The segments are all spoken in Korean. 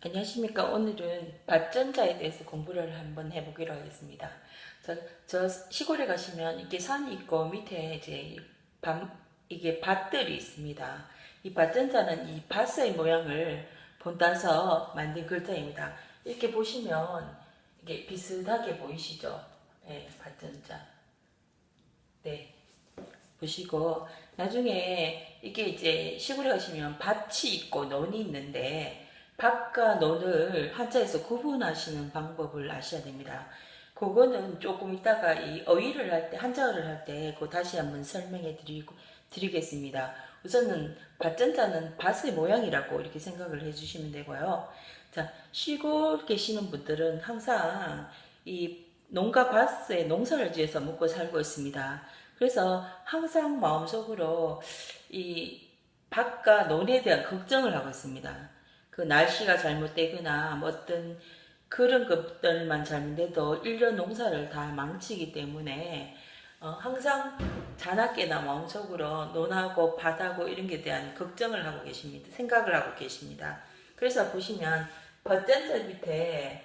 안녕하십니까. 오늘은 밭전자에 대해서 공부를 한번 해보기로 하겠습니다. 저 시골에 가시면 이게 산이 있고 밑에 이제 이게 밭들이 있습니다. 이 밭전자는 이 밭의 모양을 본따서 만든 글자입니다. 이렇게 보시면 이게 비슷하게 보이시죠? 네, 밭전자. 네. 보시고 나중에 이게 이제 시골에 가시면 밭이 있고 논이 있는데 밭과 논을 한자에서 구분하시는 방법을 아셔야 됩니다. 그거는 조금 이따가 이 어휘를 할 때, 한자어를 할 때 그거 다시 한번 설명해 드리겠습니다. 우선은 밭전자는 밭의 모양이라고 이렇게 생각을 해 주시면 되고요. 자, 시골 계시는 분들은 항상 이 농가 밭에 농사를 지어서 먹고 살고 있습니다. 그래서 항상 마음속으로 이 밭과 논에 대한 걱정을 하고 있습니다. 그 날씨가 잘못되거나 뭐 어떤 그런 것들만 잘못돼도 1년 농사를 다 망치기 때문에 항상 자나깨나 마음속으로 논하고 밭하고 이런 게 대한 걱정을 하고 계십니다. 생각을 하고 계십니다. 그래서 보시면 밭전자 밑에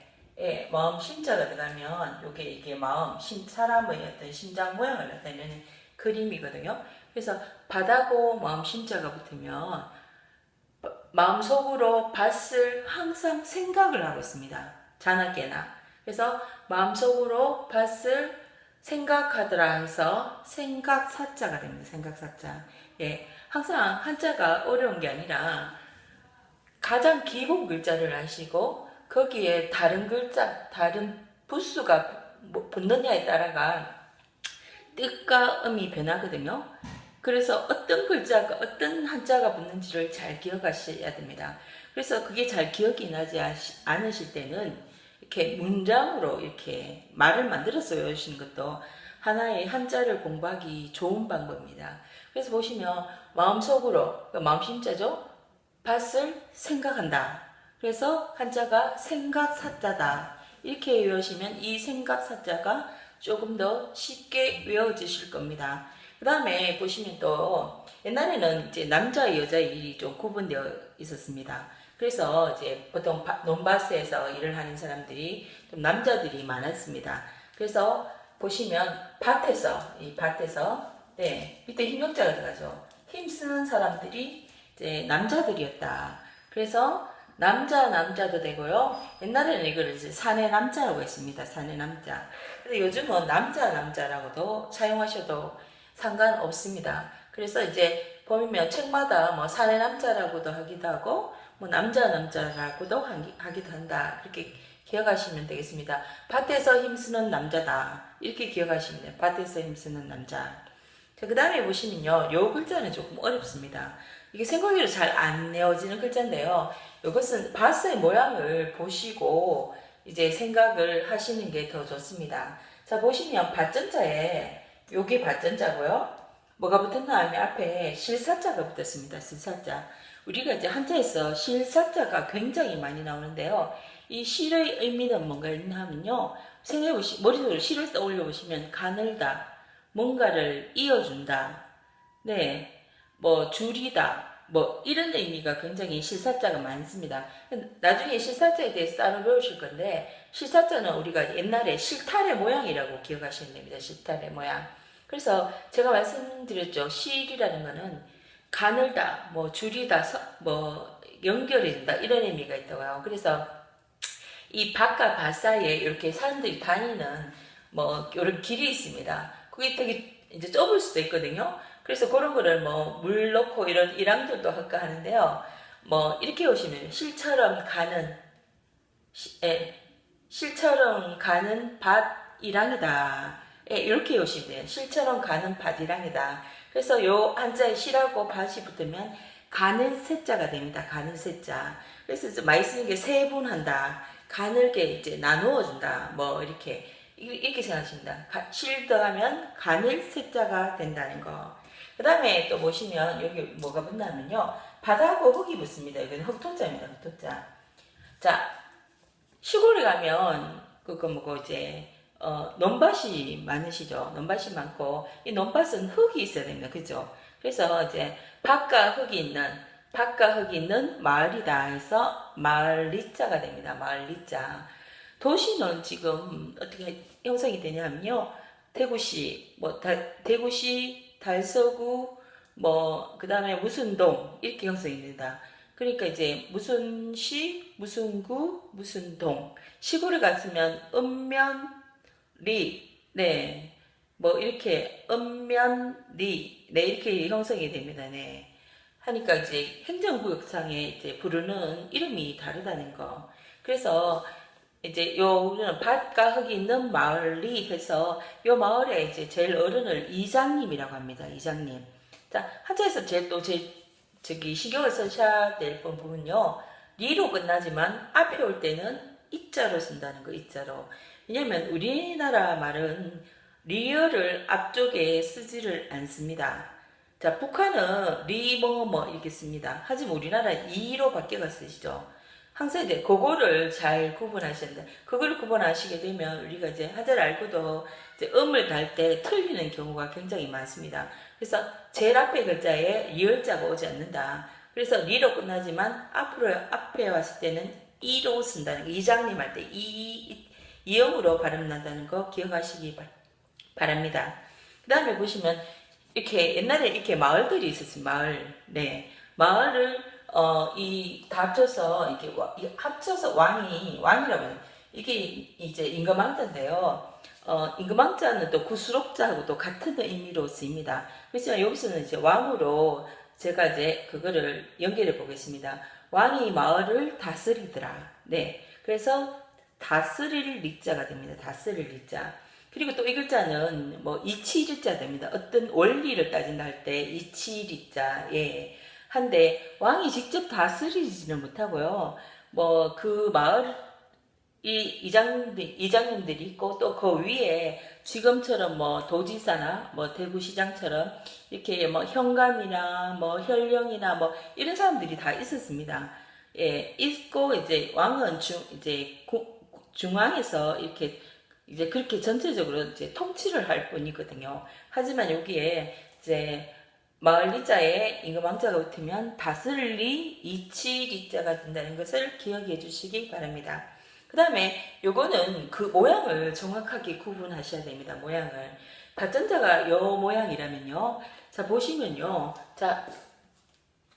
마음 심자가 들어가면 이게 마음 사람의 어떤 심장 모양을 나타내는 그림이거든요. 그래서 밭하고 마음 심자가 붙으면 마음속으로 밭을 항상 생각을 하고 있습니다. 자나깨나. 그래서 마음속으로 밭을 생각하더라 해서 생각사자가 됩니다. 생각사자. 예, 항상 한자가 어려운 게 아니라 가장 기본 글자를 아시고 거기에 다른 글자, 다른 부수가 붙느냐에 따라가 뜻과 음이 변하거든요. 그래서 어떤 글자가 어떤 한자가 붙는지를 잘 기억하셔야 됩니다. 그래서 그게 잘 기억이 나지 않으실 때는 이렇게 문장으로 이렇게 말을 만들어서 외우시는 것도 하나의 한자를 공부하기 좋은 방법입니다. 그래서 보시면 마음속으로, 마음심자죠? 밭을 생각한다. 그래서 한자가 생각사자다. 이렇게 외우시면 이 생각사자가 조금 더 쉽게 외워지실 겁니다. 그 다음에 보시면 또 옛날에는 이제 남자 여자 일이 좀 구분되어 있었습니다. 그래서 이제 보통 논밭에서 일을 하는 사람들이 좀 남자들이 많았습니다. 그래서 보시면 이 밭에서 네, 밑에 힘용자가 들어가죠. 힘쓰는 사람들이 이제 남자들이었다. 그래서 남자도 되고요. 옛날에는 이걸 이제 사내 남자라고 했습니다. 사내 남자. 근데 요즘은 남자라고도 사용하셔도 상관없습니다. 그래서 이제 보면 책마다 뭐 사내 남자라고도 하기도 하고 뭐 남자라고도 하기도 한다. 그렇게 기억하시면 되겠습니다. 밭에서 힘쓰는 남자다. 이렇게 기억하시면 돼요. 밭에서 힘쓰는 남자. 자, 그 다음에 보시면요. 요 글자는 조금 어렵습니다. 이게 생각외로 잘 안 내어지는 글자인데요. 이것은 밭의 모양을 보시고 이제 생각을 하시는 게 더 좋습니다. 자, 보시면 밭전자에 요게 밭전자고요. 뭐가 붙었나 하면 앞에 실사자가 붙었습니다. 실사자. 우리가 이제 한자에서 실사자가 굉장히 많이 나오는데요. 이 실의 의미는 뭔가 있나 하면요. 머릿속으로 실을 떠올려 보시면 가늘다. 뭔가를 이어준다. 네. 뭐 줄이다. 뭐 이런 의미가 굉장히 실사자가 많습니다. 나중에 실사자에 대해서 따로 배우실 건데 실사자는 우리가 옛날에 실타래 모양이라고 기억하시면 됩니다. 실타래 모양. 그래서 제가 말씀드렸죠. 실이라는 거는 가늘다, 뭐 줄이다, 뭐 연결해준다 이런 의미가 있다고요. 그래서 이 밭과 밭 사이에 이렇게 사람들이 다니는 뭐 이런 길이 있습니다. 그게 되게 이제 좁을 수도 있거든요. 그래서 그런 거를 뭐 물 넣고 이런 일항들도 할까 하는데요. 뭐 이렇게 오시면 실처럼 가는 실처럼 가는 밭이랑이다. 이렇게 오시면 돼요. 실처럼 가는 밭이랑이다. 그래서 요 한자에 실하고 밭이 붙으면 가는 세자가 됩니다. 가는 세자. 그래서 많이 쓰는 게 세분한다. 가늘게 이제 나누어 준다. 뭐 이렇게 생각하십니다. 실 더하면 가늘 세자가 된다는 거. 그 다음에 또 보시면 여기 뭐가 붙냐면요. 바다하고 흙이 붙습니다. 여기는 흙토자입니다. 흙토자. 자, 시골에 가면 그거 뭐고 이제 논밭이 많으시죠. 논밭이 많고 이 논밭은 흙이 있어야 됩니다. 그죠? 그래서 이제 밭과 흙이 있는 밭과 흙이 있는 마을이다 해서 마을리자가 됩니다. 마을리자. 도시는 지금 어떻게 형성이 되냐면요. 대구시, 대구시, 달서구, 그 다음에 무슨 동, 이렇게 형성이 됩니다. 그러니까 이제 무슨 시, 무슨 구, 무슨 동. 시골에 갔으면 읍면리, 네. 이렇게 읍면리, 네, 이렇게 형성이 됩니다. 네. 하니까 이제 행정구역상에 이제 부르는 이름이 다르다는 거. 그래서 이제 우리는 밭과 흙이 있는 마을이 해서 요 마을에 이제 제일 어른을 이장님이라고 합니다. 이장님. 자, 한자에서 저기 신경을 쓰셔야 될 부분은요. 리로 끝나지만 앞에 올 때는 이자로 쓴다는 거, 이자로. 왜냐면 우리나라 말은 리어를 앞쪽에 쓰지를 않습니다. 자, 북한은 리 이렇게 씁니다. 하지만 우리나라는 이로 바뀌어 쓰시죠. 항상 이제 그거를 잘 구분하셔야 된다. 그걸 구분하시게 되면 우리가 이제 한자를 알고도 이제 음을 달 때 틀리는 경우가 굉장히 많습니다. 그래서 제일 앞에 글자에 리을자가 오지 않는다. 그래서 리로 끝나지만 앞에 왔을 때는 이로 쓴다는 거. 이장님 할 때 이음으로 발음 난다는 거 기억하시기 바랍니다. 그 다음에 보시면 이렇게 옛날에 이렇게 마을들이 있었어요. 마을. 네. 마을을 다 합쳐서 이렇게 합쳐서 왕이라고 해요. 이게 이제 임금왕자인데요. 임금왕자는 또 구수록자하고 또 같은 의미로 쓰입니다. 그렇지만 여기서는 이제 왕으로 제가 이제 그거를 연결해 보겠습니다. 왕이 마을을 다스리더라. 네. 그래서 다스릴 리자가 됩니다. 다스릴 리자. 그리고 또 이 글자는 이치리자 됩니다. 어떤 원리를 따진다 할 때 이치리자, 예. 한데, 왕이 직접 다스리지는 못하고요. 그 마을, 이장님들이 있고, 또 그 위에 지금처럼 도지사나 대구시장처럼 이렇게 현감이나 현령이나 이런 사람들이 다 있었습니다. 예, 있고, 이제 왕은 중앙에서 이렇게 이제 그렇게 전체적으로 이제 통치를 할 뿐이거든요. 하지만 여기에 이제 마을리자에 임금왕자가 붙으면 다스리 이치리자가 된다는 것을 기억해 주시기 바랍니다. 그 다음에 요거는 그 모양을 정확하게 구분하셔야 됩니다. 모양을. 밭전자가 요 모양이라면요. 자, 보시면요. 자,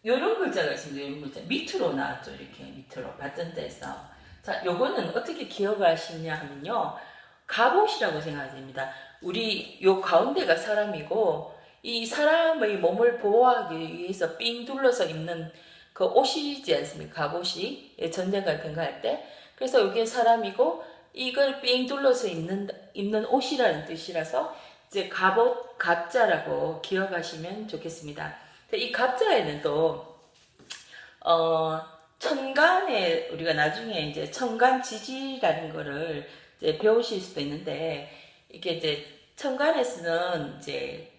요런 글자가 있습니다. 요런 글자. 밑으로 나왔죠. 이렇게 밑으로. 밭전자에서. 자, 요거는 어떻게 기억하시냐 하면요. 갑옷이라고 생각이 됩니다. 우리 요 가운데가 사람이고 이 사람의 몸을 보호하기 위해서 삥 둘러서 입는 그 옷이지 않습니까? 갑옷이 전쟁 같은 거 할 때. 그래서 여기에 사람이고 이걸 삥 둘러서 입는 옷이라는 뜻이라서 이제 갑옷, 갑자라고 기억하시면 좋겠습니다. 이 갑자에는 또 천간에 우리가 나중에 이제 천간지지라는 거를 이제 배우실 수도 있는데 이게 이제 천간에서는 이제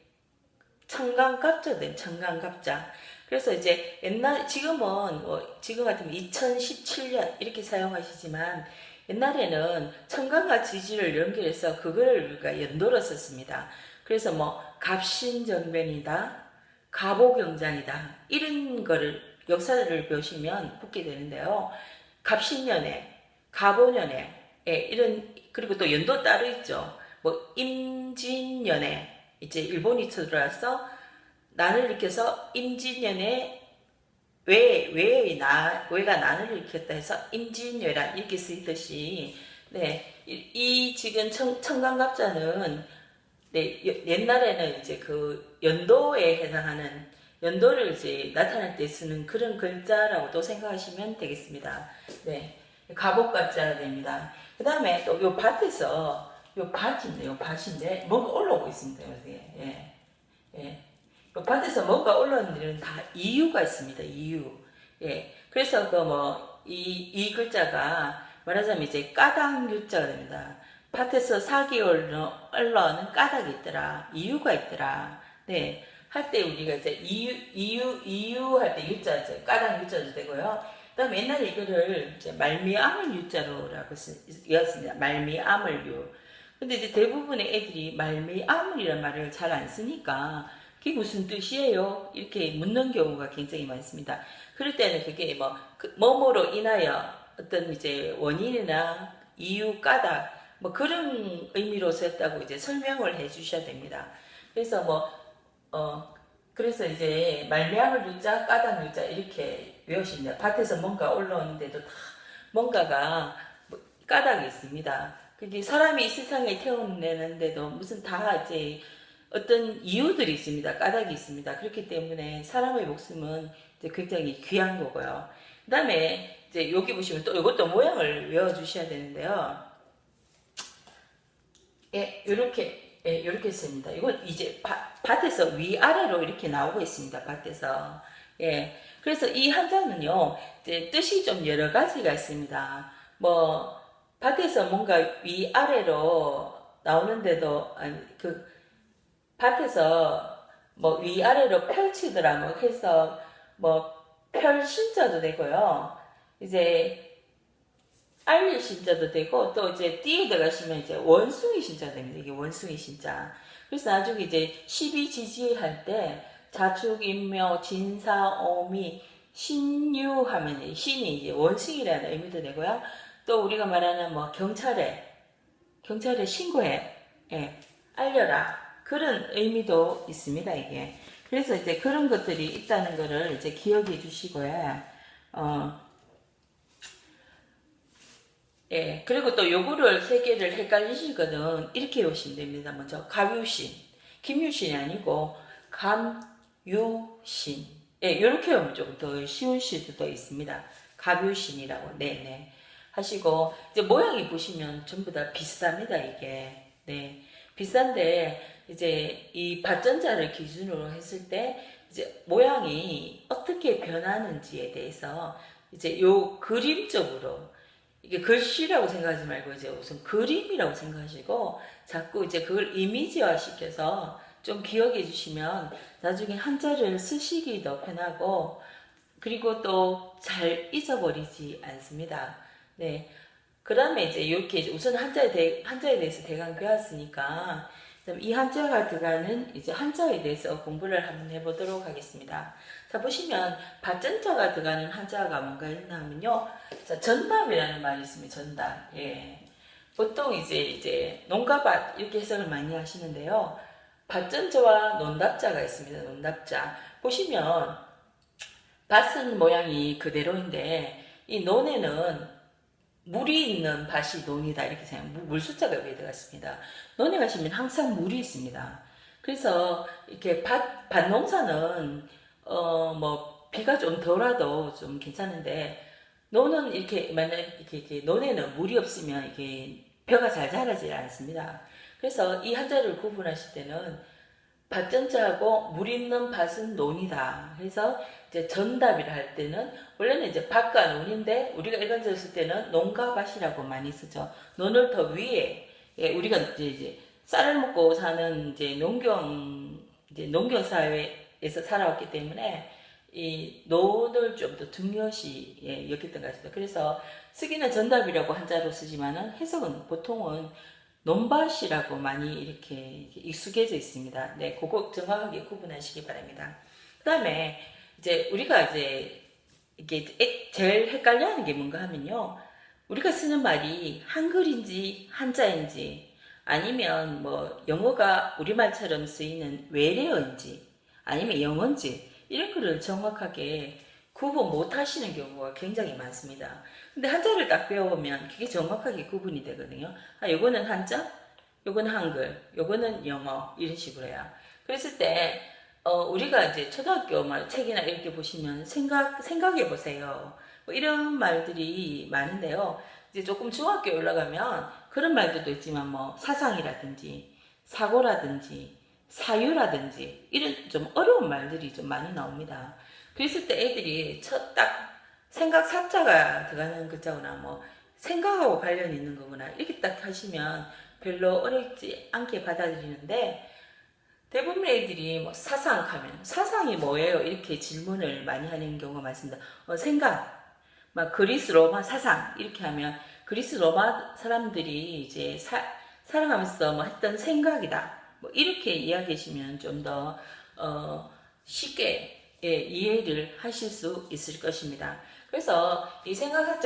천간갑자된 천간갑자. 그래서 이제 지금은 지금 같으면 2017년 이렇게 사용하시지만 옛날에는 천간과 지지를 연결해서 그걸 우리가 연도로 썼습니다. 그래서 갑신정변이다, 갑오경장이다 이런 거를 역사를 배우시면 붙게 되는데요. 갑신년에, 갑오년에 그리고 또 연도 따로 있죠. 임진년에 이제 일본이 쳐들어와서 난을 일으켜서 임진년에 외가 난을 일으켰다 해서 임진왜란 이렇게 쓰이듯이 네, 이 지금 천간갑자는 네, 옛날에는 이제 그 연도에 해당하는 연도를 이제 나타낼 때 쓰는 그런 글자라고도 생각하시면 되겠습니다. 네, 갑옷갑자가 됩니다. 그 다음에 또 요 밭에서 요 밭인데 뭐가 올라오고 있습니다. 예, 예. 요 밭에서 뭐가 올라오는 일은 다 이유가 있습니다. 이유. 예. 그래서 이 글자가 말하자면 이제 까닭유자가 됩니다. 밭에서 사기 올라오는 까닭이 있더라. 이유가 있더라. 네. 할 때 우리가 이제 이유 할 때 유자, 이제 까닭 유자도 되고요. 그 다음에 옛날에 이거를 이제 말미암을 유자로라고 쓰였습니다. 말미암을 유. 근데 이제 대부분의 애들이 말미암을이라는 말을 잘 안 쓰니까 그게 무슨 뜻이에요? 이렇게 묻는 경우가 굉장히 많습니다. 그럴 때는 그게 뭐뭐로 인하여 어떤 이제 원인이나 이유, 까닭, 뭐 그런 의미로 썼다고 이제 설명을 해 주셔야 됩니다. 그래서 그래서 이제 말미암을 유자, 까닭 유자 이렇게 외우십니다. 밭에서 뭔가 올라오는데도 다 뭔가가 까닭이 있습니다. 그게 사람이 이 세상에 태어내는데도 무슨 다 이제 어떤 이유들이 있습니다. 까닭이 있습니다. 그렇기 때문에 사람의 목숨은 이제 굉장히 귀한 거고요. 그 다음에 이제 여기 보시면 또 이것도 모양을 외워주셔야 되는데요. 예, 요렇게 씁니다. 이건 이제 밭에서 위아래로 이렇게 나오고 있습니다. 밭에서. 예. 그래서 이 한자는요, 이제 뜻이 좀 여러 가지가 있습니다. 밭에서 뭔가 위아래로 나오는데도, 밭에서 위아래로 펼치더라, 해서, 펼신자도 되고요. 이제, 알릴 신자도 되고, 또 이제 띠에 들어가시면 이제 원숭이 신자 됩니다. 이게 원숭이 신자. 그래서 나중에 이제 십이지지할 때, 자축, 인묘, 진사, 오미, 신유 하면 신이 이제 원숭이라는 의미도 되고요. 또 우리가 말하는 경찰에 신고해, 예, 알려라. 그런 의미도 있습니다, 이게. 그래서 이제 그런 것들이 있다는 거를 이제 기억해 주시고요. 예, 그리고 또 요거를 세 개를 헷갈리시거든. 이렇게 외우시면 됩니다. 먼저, 가유신. 김유신이 아니고, 감유신. 예, 요렇게 하면 조금 더 쉬운 시도 있습니다. 가유신이라고. 네네. 하시고, 이제 모양이 보시면 전부 다 비슷합니다, 이게. 네. 비싼데, 이제 이 밭전자를 기준으로 했을 때, 이제 모양이 어떻게 변하는지에 대해서, 이제 요 그림적으로, 이게 글씨라고 생각하지 말고 이제 우선 그림이라고 생각하시고 자꾸 이제 그걸 이미지화 시켜서 좀 기억해 주시면 나중에 한자를 쓰시기도 편하고 그리고 또 잘 잊어버리지 않습니다. 네. 그 다음에 이제 이렇게 우선 한자에 대해서 대강 배웠으니까 이 한자가 들어가는 이제 한자에 대해서 공부를 한번 해보도록 하겠습니다. 자, 보시면 밭전자가 들어가는 한자가 뭔가 있나 하면요. 자, 전답이라는 말이 있습니다. 전답. 예. 보통 이제 농가밭 이렇게 해석을 많이 하시는데요. 밭전자와 논답자가 있습니다. 논답자. 보시면 밭은 모양이 그대로인데 이 논에는 물이 있는 밭이 논이다 이렇게 생각해요. 물 숫자가 위에 들어갔습니다. 논에 가시면 항상 물이 있습니다. 그래서 이렇게 밭 농사는 비가 좀 덜어도 좀 괜찮은데 논은 이렇게 만약 이렇게 논에는 물이 없으면 이게 벼가 잘 자라지 않습니다. 그래서 이 한자를 구분하실 때는 밭전자하고 물 있는 밭은 논이다. 그래서 이제 전답이라 할 때는 원래는 이제 밭과 논인데 우리가 일반적으로 쓸 때는 논과 밭이라고 많이 쓰죠. 논을 더 위에 우리가 이제 쌀을 먹고 사는 이제 농경 사회에서 살아왔기 때문에 이 논을 좀 더 중요시 여겼던 것 같습니다. 그래서 쓰기는 전답이라고 한자로 쓰지만은 해석은 보통은 논밭이라고 많이 이렇게 익숙해져 있습니다. 네, 그거 정확하게 구분하시기 바랍니다. 그 다음에 이제 우리가 이제 이게 제일 헷갈려 하는 게 뭔가 하면요. 우리가 쓰는 말이 한글인지 한자인지 아니면 영어가 우리말처럼 쓰이는 외래어인지 아니면 영어인지 이런 거를 정확하게 구분 못 하시는 경우가 굉장히 많습니다. 근데 한자를 딱 배워보면 그게 정확하게 구분이 되거든요. 요거는 한자, 요거는 한글, 요거는 영어, 이런 식으로 해요. 그랬을 때, 우리가 이제 초등학교 책이나 이렇게 보시면 생각해 보세요. 이런 말들이 많은데요. 이제 조금 중학교에 올라가면 그런 말들도 있지만 사상이라든지, 사고라든지, 사유라든지, 이런 좀 어려운 말들이 좀 많이 나옵니다. 그랬을 때 애들이 딱 생각 사자가 들어가는 글자구나 생각하고 관련 있는 거구나 이렇게 딱 하시면 별로 어렵지 않게 받아들이는데 대부분의 애들이 사상하면 사상이 뭐예요? 이렇게 질문을 많이 하는 경우가 많습니다. 생각, 그리스 로마 사상 이렇게 하면 그리스 로마 사람들이 이제 살아가면서 했던 생각이다. 이렇게 이야기하시면 좀 더 쉽게 이해를 하실 수 있을 것입니다. 그래서 이 생각학자